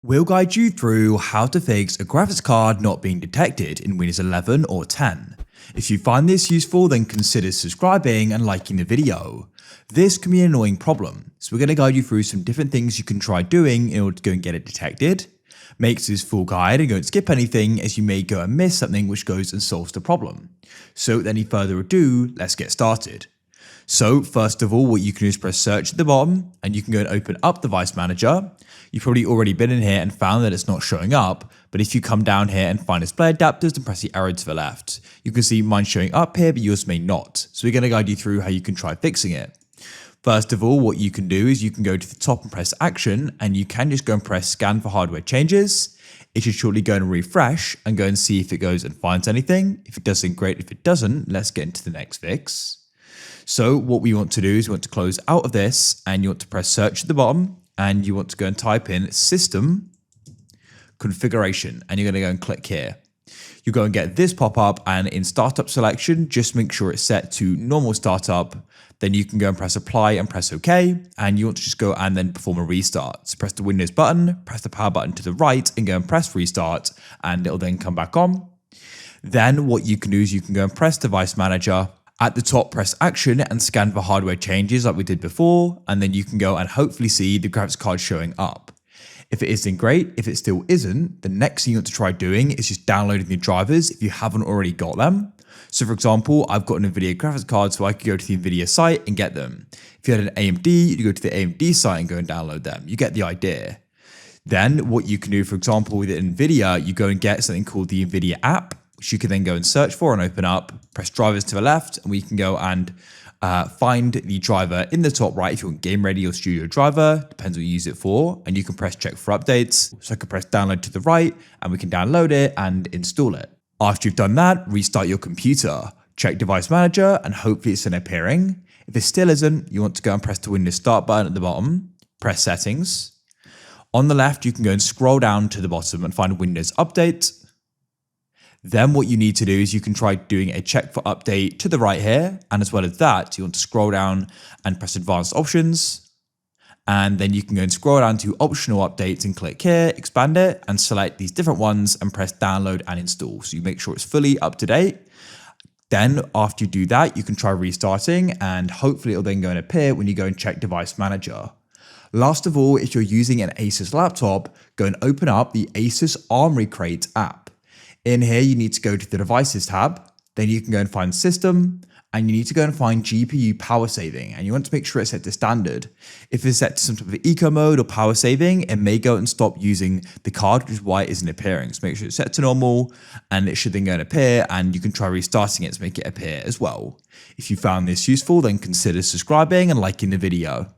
We'll guide you through how to fix a graphics card not being detected in Windows 11 or 10. If you find this useful, then consider subscribing and liking the video. This can be an annoying problem, so we're going to guide you through some different things you can try doing in order to go and get it detected. Make this full guide and don't skip anything, as you may go and miss something which goes and solves the problem. So without any further ado, let's get started. So first of all, what you can do is press search at the bottom and you can go and open up Device Manager. You've probably already been in here and found that it's not showing up, but if you come down here and find display adapters and press the arrow to the left, you can see mine showing up here, but yours may not. So we're going to guide you through how you can try fixing it. First of all, what you can do is you can go to the top and press action, and you can just go and press scan for hardware changes. It should shortly go and refresh and go and see if it goes and finds anything. If it does, then great. If it doesn't, let's get into the next fix. So what we want to do is we want to close out of this, and you want to press search at the bottom, and you want to go and type in system configuration, and you're going to go and click here. You go and get this pop up, and in startup selection, just make sure it's set to normal startup. Then you can go and press apply and press OK, and you want to just go and then perform a restart. So press the Windows button, press the power button to the right, and go and press restart, and it'll then come back on. Then what you can do is you can go and press Device Manager. At the top, press action and scan for hardware changes like we did before, and then you can go and hopefully see the graphics card showing up. If it isn't great, if it still isn't, the next thing you want to try doing is just downloading the drivers if you haven't already got them. So for example, I've got an NVIDIA graphics card, so I could go to the NVIDIA site and get them. If you had an AMD, you go to the AMD site and go and download them. You get the idea. Then what you can do, for example, with NVIDIA, you go and get something called the NVIDIA app, which you can then go and search for and open up, press drivers to the left, and we can go and find the driver in the top right if you want Game Ready or Studio Driver, depends what you use it for, and you can press check for updates. So I can press download to the right, and we can download it and install it. After you've done that, restart your computer, check Device Manager, and hopefully it's appearing. If it still isn't, you want to go and press the Windows Start button at the bottom, press Settings. On the left, you can go and scroll down to the bottom and find Windows Update. Then what you need to do is you can try doing a check for update to the right here. And as well as that, you want to scroll down and press advanced options. And then you can go and scroll down to optional updates and click here, expand it and select these different ones and press download and install. So you make sure it's fully up to date. Then after you do that, you can try restarting and hopefully it'll then go and appear when you go and check Device Manager. Last of all, if you're using an Asus laptop, go and open up the Asus Armoury Crate app. In here, you need to go to the Devices tab, then you can go and find System, and you need to go and find GPU Power Saving, and you want to make sure it's set to standard. If it's set to some type of eco mode or power saving, it may go and stop using the card, which is why it isn't appearing. So make sure it's set to normal, and it should then go and appear, and you can try restarting it to make it appear as well. If you found this useful, then consider subscribing and liking the video.